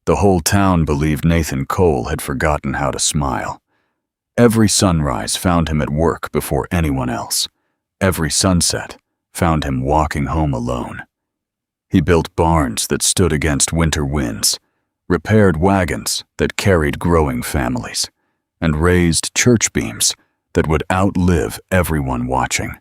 The whole town believed Nathan Cole had forgotten how to smile. Every sunrise found him at work before anyone else. Every sunset found him walking home alone. He built barns that stood against winter winds, repaired wagons that carried growing families, and raised church beams that would outlive everyone watching.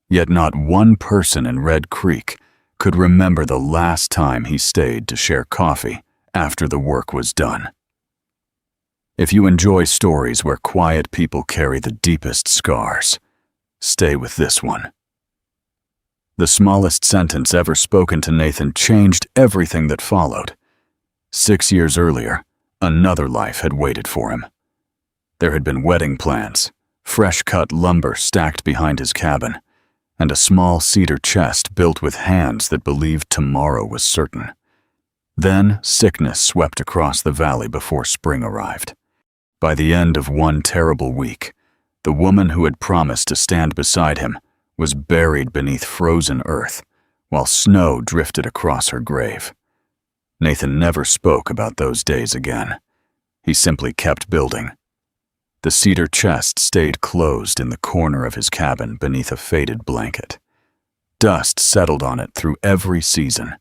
Yet not one person in Red Creek could remember the last time he stayed to share coffee after the work was done. If you enjoy stories where quiet people carry the deepest scars, stay with this one. The smallest sentence ever spoken to Nathan changed everything that followed. 6 years earlier, another life had waited for him. There had been wedding plans, fresh-cut lumber stacked behind his cabin, and a small cedar chest built with hands that believed tomorrow was certain. Then sickness swept across the valley before spring arrived. By the end of one terrible week, the woman who had promised to stand beside him was buried beneath frozen earth, while snow drifted across her grave. Nathan never spoke about those days again. He simply kept building. The cedar chest stayed closed in the corner of his cabin beneath a faded blanket. Dust settled on it through every season.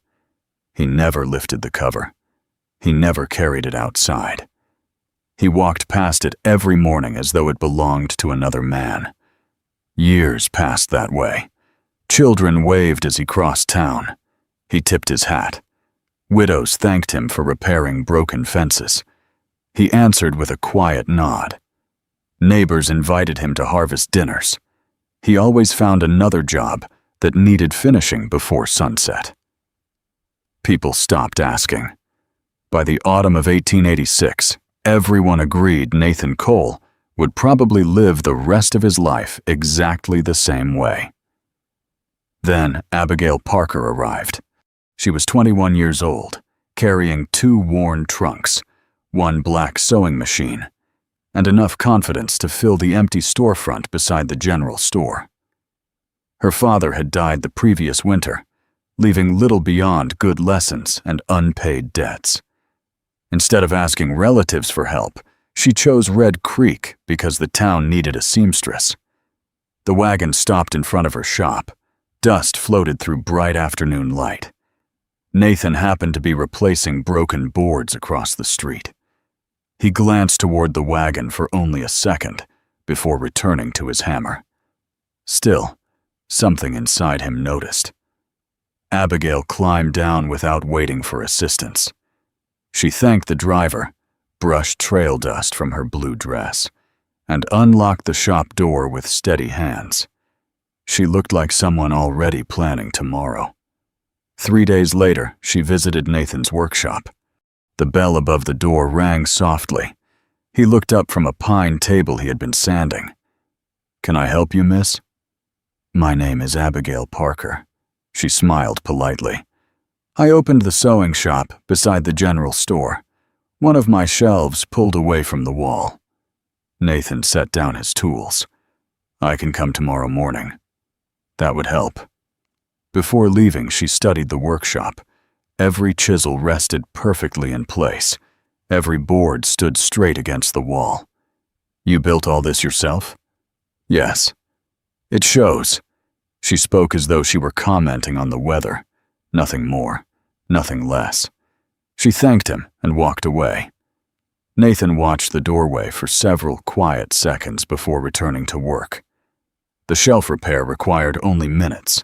He never lifted the cover. He never carried it outside. He walked past it every morning as though it belonged to another man. Years passed that way. Children waved as he crossed town. He tipped his hat. Widows thanked him for repairing broken fences. He answered with a quiet nod. Neighbors invited him to harvest dinners. He always found another job that needed finishing before sunset. People stopped asking. By the autumn of 1886, everyone agreed Nathan Cole would probably live the rest of his life exactly the same way. Then Abigail Parker arrived. She was 21 years old, carrying 2 worn trunks, 1 black sewing machine, and enough confidence to fill the empty storefront beside the general store. Her father had died the previous winter, leaving little beyond good lessons and unpaid debts. Instead of asking relatives for help, she chose Red Creek because the town needed a seamstress. The wagon stopped in front of her shop. Dust floated through bright afternoon light. Nathan happened to be replacing broken boards across the street. He glanced toward the wagon for only a second before returning to his hammer. Still, something inside him noticed. Abigail climbed down without waiting for assistance. She thanked the driver, brushed trail dust from her blue dress, and unlocked the shop door with steady hands. She looked like someone already planning tomorrow. 3 days later, she visited Nathan's workshop. The bell above the door rang softly. He looked up from a pine table he had been sanding. "Can I help you, miss?" "My name is Abigail Parker." She smiled politely. "I opened the sewing shop beside the general store. One of my shelves pulled away from the wall." Nathan set down his tools. "I can come tomorrow morning." That would help. Before leaving, she studied the workshop. Every chisel rested perfectly in place. Every board stood straight against the wall. "You built all this yourself?" "Yes." "It shows." She spoke as though she were commenting on the weather. Nothing more, nothing less. She thanked him and walked away. Nathan watched the doorway for several quiet seconds before returning to work. The shelf repair required only minutes.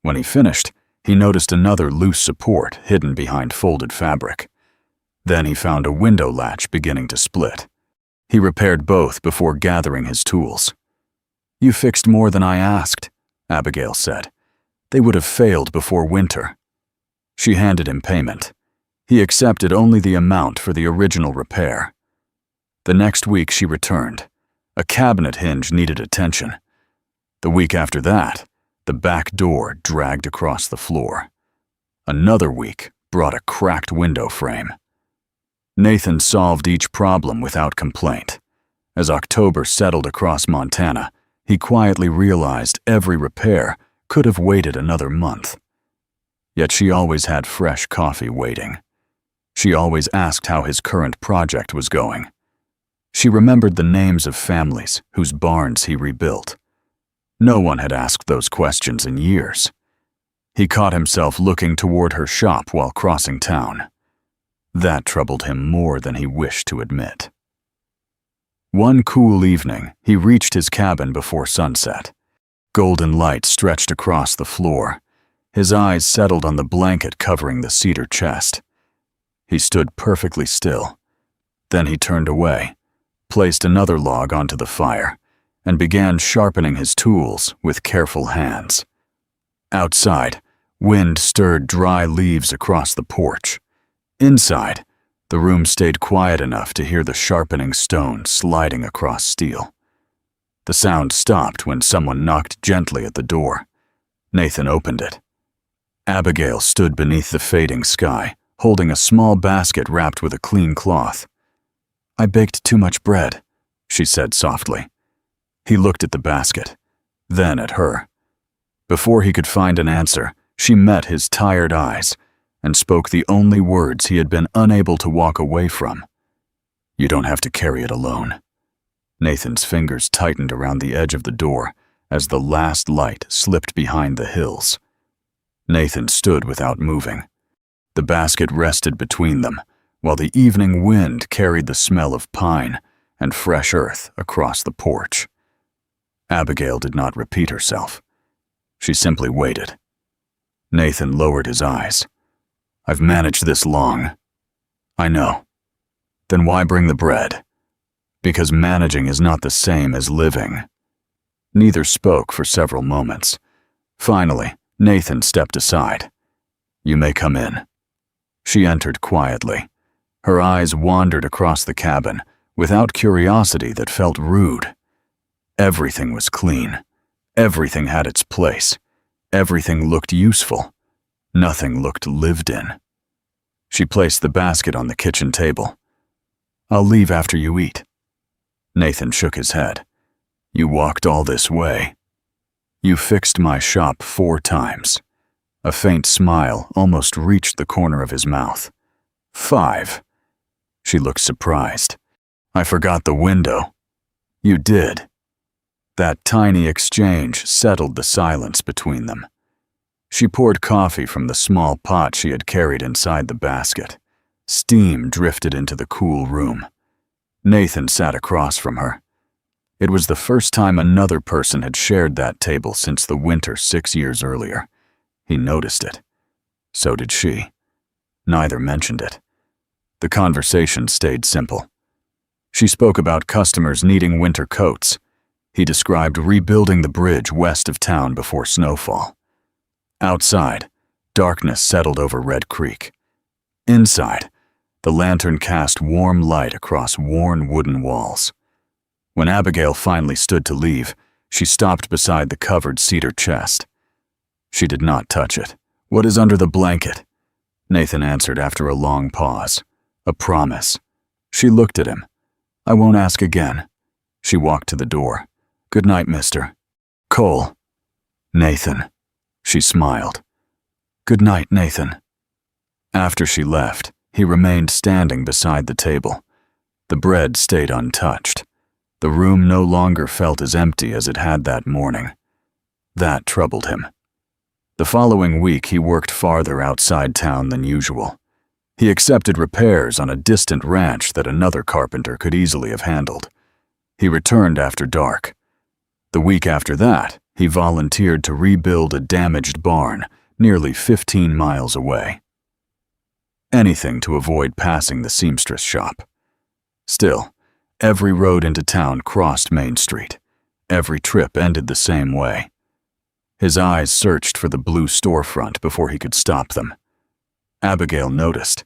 When he finished, he noticed another loose support hidden behind folded fabric. Then he found a window latch beginning to split. He repaired both before gathering his tools. "You fixed more than I asked," Abigail said. "They would have failed before winter." She handed him payment. He accepted only the amount for the original repair. The next week she returned. A cabinet hinge needed attention. The week after that, the back door dragged across the floor. Another week brought a cracked window frame. Nathan solved each problem without complaint. As October settled across Montana, he quietly realized every repair could have waited another month. Yet she always had fresh coffee waiting. She always asked how his current project was going. She remembered the names of families whose barns he rebuilt. No one had asked those questions in years. He caught himself looking toward her shop while crossing town. That troubled him more than he wished to admit. One cool evening, he reached his cabin before sunset. Golden light stretched across the floor. His eyes settled on the blanket covering the cedar chest. He stood perfectly still. Then he turned away, placed another log onto the fire, and began sharpening his tools with careful hands. Outside, wind stirred dry leaves across the porch. Inside, the room stayed quiet enough to hear the sharpening stone sliding across steel. The sound stopped when someone knocked gently at the door. Nathan opened it. Abigail stood beneath the fading sky, holding a small basket wrapped with a clean cloth. "I baked too much bread," she said softly. He looked at the basket, then at her. Before he could find an answer, she met his tired eyes and spoke the only words he had been unable to walk away from. "You don't have to carry it alone." Nathan's fingers tightened around the edge of the door as the last light slipped behind the hills. Nathan stood without moving. The basket rested between them, while the evening wind carried the smell of pine and fresh earth across the porch. Abigail did not repeat herself. She simply waited. Nathan lowered his eyes. "I've managed this long." "I know." "Then why bring the bread?" "Because managing is not the same as living." Neither spoke for several moments. Finally, Nathan stepped aside. "You may come in." She entered quietly. Her eyes wandered across the cabin, without curiosity that felt rude. Everything was clean. Everything had its place. Everything looked useful. Nothing looked lived in. She placed the basket on the kitchen table. "I'll leave after you eat." Nathan shook his head. "You walked all this way." "You fixed my shop 4 times. A faint smile almost reached the corner of his mouth. 5. She looked surprised. "I forgot the window." "You did." That tiny exchange settled the silence between them. She poured coffee from the small pot she had carried inside the basket. Steam drifted into the cool room. Nathan sat across from her. It was the first time another person had shared that table since the winter 6 years earlier. He noticed it. So did she. Neither mentioned it. The conversation stayed simple. She spoke about customers needing winter coats. He described rebuilding the bridge west of town before snowfall. Outside, darkness settled over Red Creek. Inside, the lantern cast warm light across worn wooden walls. When Abigail finally stood to leave, she stopped beside the covered cedar chest. She did not touch it. "What is under the blanket?" Nathan answered after a long pause. "A promise." She looked at him. "I won't ask again." She walked to the door. "Good night, mister." "Cole." "Nathan." She smiled. "Good night, Nathan." After she left, he remained standing beside the table. The bread stayed untouched. The room no longer felt as empty as it had that morning. That troubled him. The following week, he worked farther outside town than usual. He accepted repairs on a distant ranch that another carpenter could easily have handled. He returned after dark. The week after that, he volunteered to rebuild a damaged barn nearly 15 miles away. Anything to avoid passing the seamstress shop. Still, every road into town crossed Main Street. Every trip ended the same way. His eyes searched for the blue storefront before he could stop them. Abigail noticed.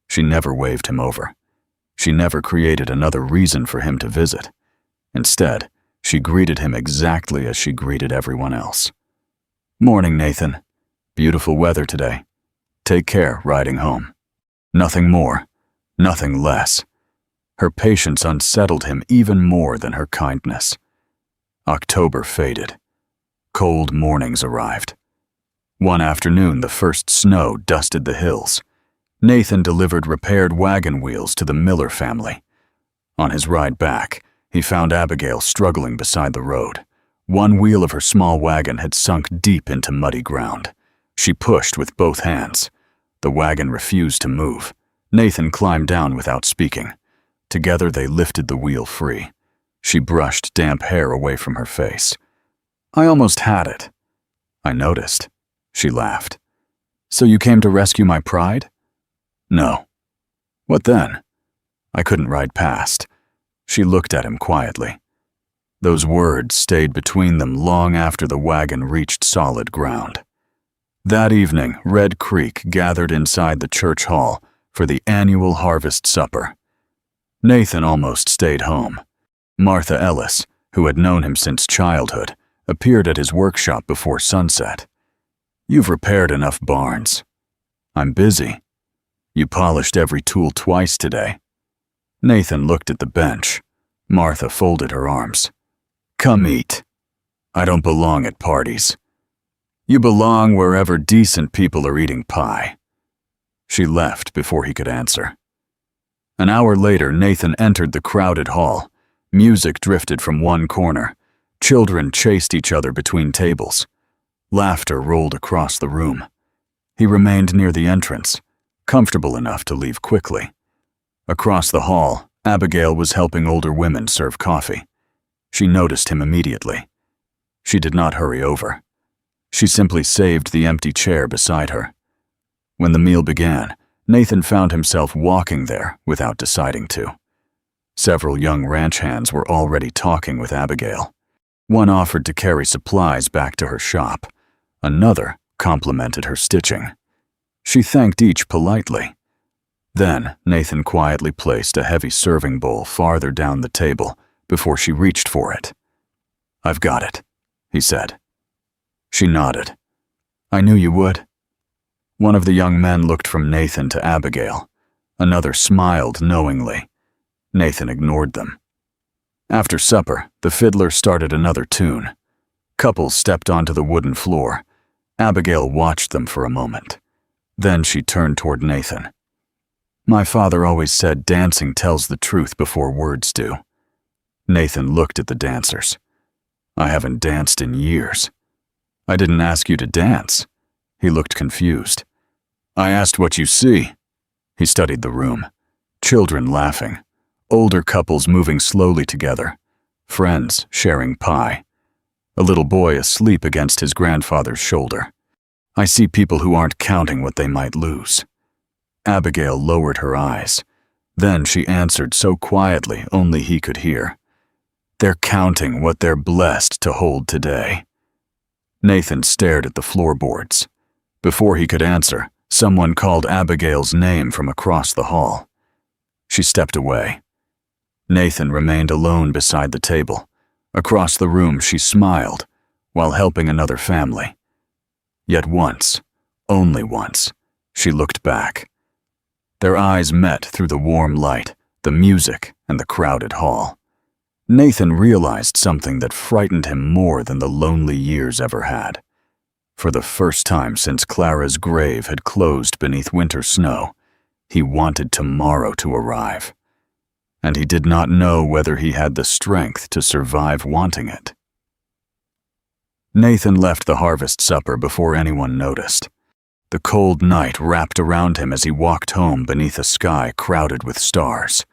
She never waved him over. She never created another reason for him to visit. Instead, she greeted him exactly as she greeted everyone else. "Morning, Nathan. Beautiful weather today. Take care riding home." Nothing more, nothing less. Her patience unsettled him even more than her kindness. October faded. Cold mornings arrived. One afternoon, the first snow dusted the hills. Nathan delivered repaired wagon wheels to the Miller family. On his ride back, he found Abigail struggling beside the road. One wheel of her small wagon had sunk deep into muddy ground. She pushed with both hands. The wagon refused to move. Nathan climbed down without speaking. Together they lifted the wheel free. She brushed damp hair away from her face. "I almost had it." "I noticed." She laughed. "So you came to rescue my pride?" "No." "What then?" "I couldn't ride past." She looked at him quietly. Those words stayed between them long after the wagon reached solid ground. That evening, Red Creek gathered inside the church hall for the annual harvest supper. Nathan almost stayed home. Martha Ellis, who had known him since childhood, appeared at his workshop before sunset. "You've repaired enough barns." "I'm busy." "You polished every tool twice today." Nathan looked at the bench. Martha folded her arms. "Come eat." "I don't belong at parties." "You belong wherever decent people are eating pie." She left before he could answer. An hour later, Nathan entered the crowded hall. Music drifted from one corner. Children chased each other between tables. Laughter rolled across the room. He remained near the entrance, comfortable enough to leave quickly. Across the hall, Abigail was helping older women serve coffee. She noticed him immediately. She did not hurry over. She simply saved the empty chair beside her. When the meal began, Nathan found himself walking there without deciding to. Several young ranch hands were already talking with Abigail. One offered to carry supplies back to her shop. Another complimented her stitching. She thanked each politely. Then Nathan quietly placed a heavy serving bowl farther down the table before she reached for it. "I've got it," he said. She nodded. "I knew you would." One of the young men looked from Nathan to Abigail. Another smiled knowingly. Nathan ignored them. After supper, the fiddler started another tune. Couples stepped onto the wooden floor. Abigail watched them for a moment. Then she turned toward Nathan. "My father always said dancing tells the truth before words do." Nathan looked at the dancers. "I haven't danced in years." "I didn't ask you to dance." He looked confused. "I asked what you see." He studied the room. Children laughing. Older couples moving slowly together. Friends sharing pie. A little boy asleep against his grandfather's shoulder. "I see people who aren't counting what they might lose." Abigail lowered her eyes. Then she answered so quietly only he could hear. "They're counting what they're blessed to hold today." Nathan stared at the floorboards. Before he could answer, someone called Abigail's name from across the hall. She stepped away. Nathan remained alone beside the table. Across the room, she smiled while helping another family. Yet once, only once, she looked back. Their eyes met through the warm light, the music, and the crowded hall. Nathan realized something that frightened him more than the lonely years ever had. For the first time since Clara's grave had closed beneath winter snow, he wanted tomorrow to arrive. And he did not know whether he had the strength to survive wanting it. Nathan left the harvest supper before anyone noticed. The cold night wrapped around him as he walked home beneath a sky crowded with stars.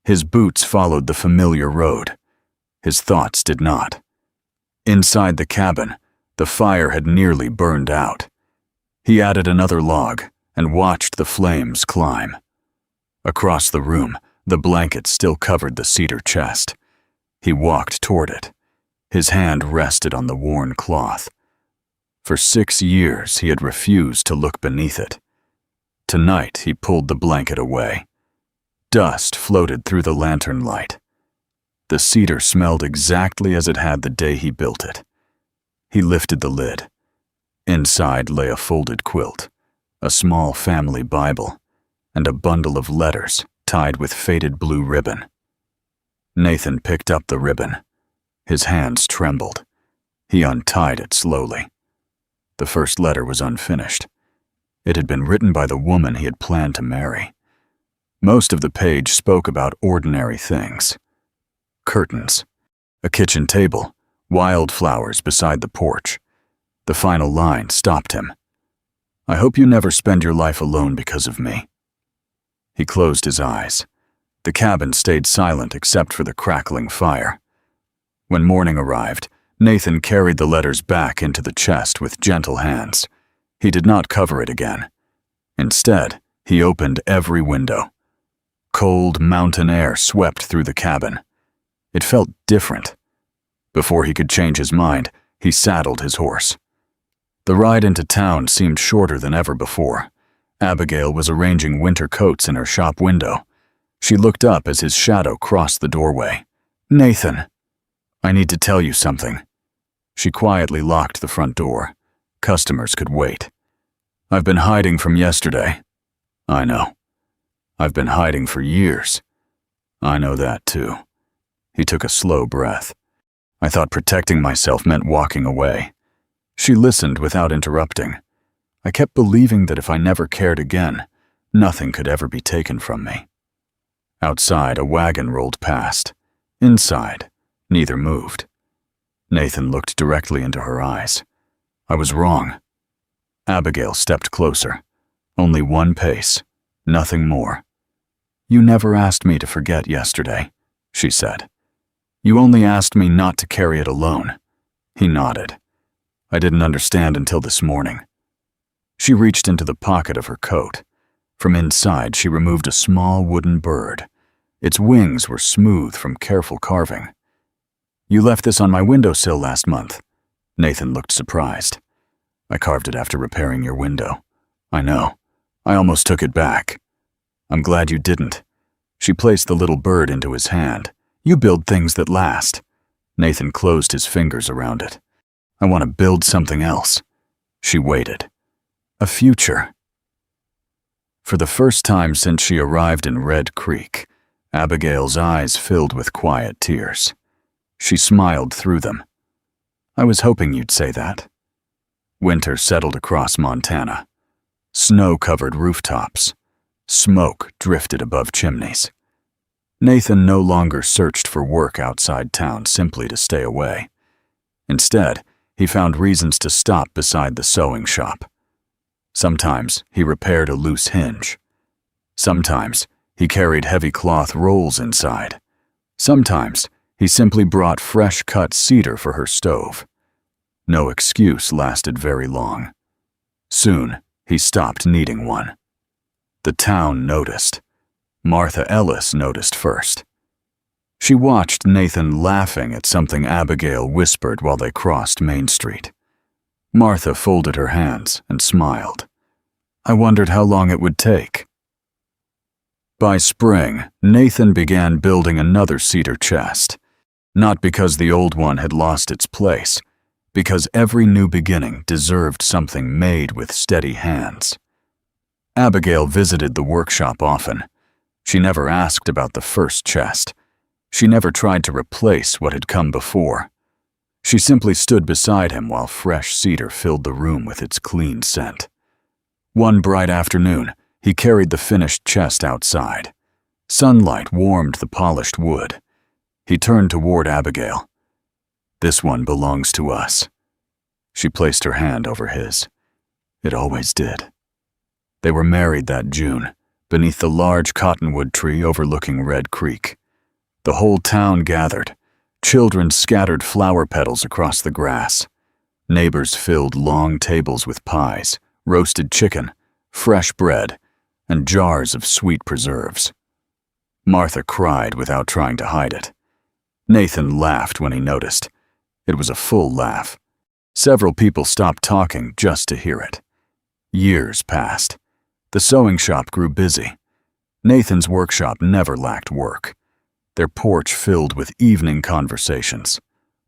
His boots followed the familiar road. His thoughts did not. Inside the cabin, the fire had nearly burned out. He added another log and watched the flames climb. Across the room, the blanket still covered the cedar chest. He walked toward it. His hand rested on the worn cloth. For 6 years, he had refused to look beneath it. Tonight, he pulled the blanket away. Dust floated through the lantern light. The cedar smelled exactly as it had the day he built it. He lifted the lid. Inside lay a folded quilt, a small family Bible, and a bundle of letters tied with faded blue ribbon. Nathan picked up the ribbon. His hands trembled. He untied it slowly. The first letter was unfinished. It had been written by the woman he had planned to marry. Most of the page spoke about ordinary things. Curtains, a kitchen table, wildflowers beside the porch. The final line stopped him. "I hope you never spend your life alone because of me." He closed his eyes. The cabin stayed silent except for the crackling fire. When morning arrived, Nathan carried the letters back into the chest with gentle hands. He did not cover it again. Instead, he opened every window. Cold mountain air swept through the cabin. It felt different. Before he could change his mind, he saddled his horse. The ride into town seemed shorter than ever before. Abigail was arranging winter coats in her shop window. She looked up as his shadow crossed the doorway. "Nathan, I need to tell you something." She quietly locked the front door. Customers could wait. "I've been hiding from yesterday." "I know." "I've been hiding for years." "I know that too." He took a slow breath. "I thought protecting myself meant walking away." She listened without interrupting. "I kept believing that if I never cared again, nothing could ever be taken from me." Outside, a wagon rolled past. Inside, neither moved. Nathan looked directly into her eyes. "I was wrong." Abigail stepped closer. Only one pace, nothing more. "You never asked me to forget yesterday," she said. "You only asked me not to carry it alone." He nodded. "I didn't understand until this morning." She reached into the pocket of her coat. From inside, she removed a small wooden bird. Its wings were smooth from careful carving. "You left this on my windowsill last month." Nathan looked surprised. "I carved it after repairing your window." "I know. I almost took it back." "I'm glad you didn't." She placed the little bird into his hand. "You build things that last." Nathan closed his fingers around it. "I want to build something else." She waited. "A future." For the first time since she arrived in Red Creek, Abigail's eyes filled with quiet tears. She smiled through them. "I was hoping you'd say that." Winter settled across Montana. Snow covered rooftops. Smoke drifted above chimneys. Nathan no longer searched for work outside town simply to stay away. Instead, he found reasons to stop beside the sewing shop. Sometimes he repaired a loose hinge. Sometimes he carried heavy cloth rolls inside. Sometimes he simply brought fresh-cut cedar for her stove. No excuse lasted very long. Soon, he stopped needing one. The town noticed. Martha Ellis noticed first. She watched Nathan laughing at something Abigail whispered while they crossed Main Street. Martha folded her hands and smiled. "I wondered how long it would take." By spring, Nathan began building another cedar chest. Not because the old one had lost its place, because every new beginning deserved something made with steady hands. Abigail visited the workshop often. She never asked about the first chest. She never tried to replace what had come before. She simply stood beside him while fresh cedar filled the room with its clean scent. One bright afternoon, he carried the finished chest outside. Sunlight warmed the polished wood. He turned toward Abigail. "This one belongs to us." She placed her hand over his. It always did. They were married that June, beneath the large cottonwood tree overlooking Red Creek. The whole town gathered. Children scattered flower petals across the grass. Neighbors filled long tables with pies, roasted chicken, fresh bread, and jars of sweet preserves. Martha cried without trying to hide it. Nathan laughed when he noticed. It was a full laugh. Several people stopped talking just to hear it. Years passed. The sewing shop grew busy. Nathan's workshop never lacked work. Their porch filled with evening conversations.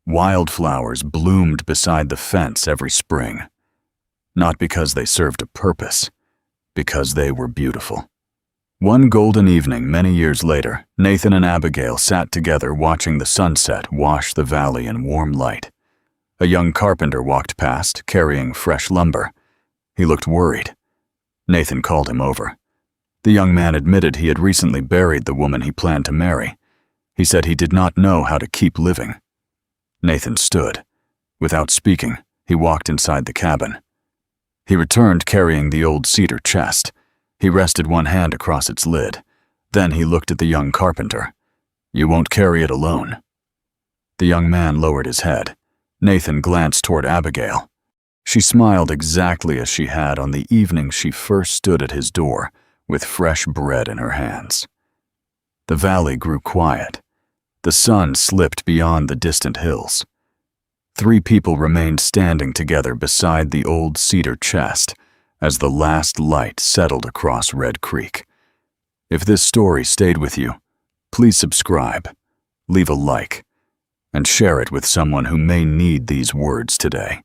Wildflowers bloomed beside the fence every spring. Not because they served a purpose, because they were beautiful. One golden evening many years later, Nathan and Abigail sat together watching the sunset wash the valley in warm light. A young carpenter walked past, carrying fresh lumber. He looked worried. Nathan called him over. The young man admitted he had recently buried the woman he planned to marry. He said he did not know how to keep living. Nathan stood. Without speaking, he walked inside the cabin. He returned carrying the old cedar chest. He rested one hand across its lid. Then he looked at the young carpenter. "You won't carry it alone." The young man lowered his head. Nathan glanced toward Abigail. She smiled exactly as she had on the evening she first stood at his door, with fresh bread in her hands. The valley grew quiet. The sun slipped beyond the distant hills. 3 people remained standing together beside the old cedar chest as the last light settled across Red Creek. If this story stayed with you, please subscribe, leave a like, and share it with someone who may need these words today.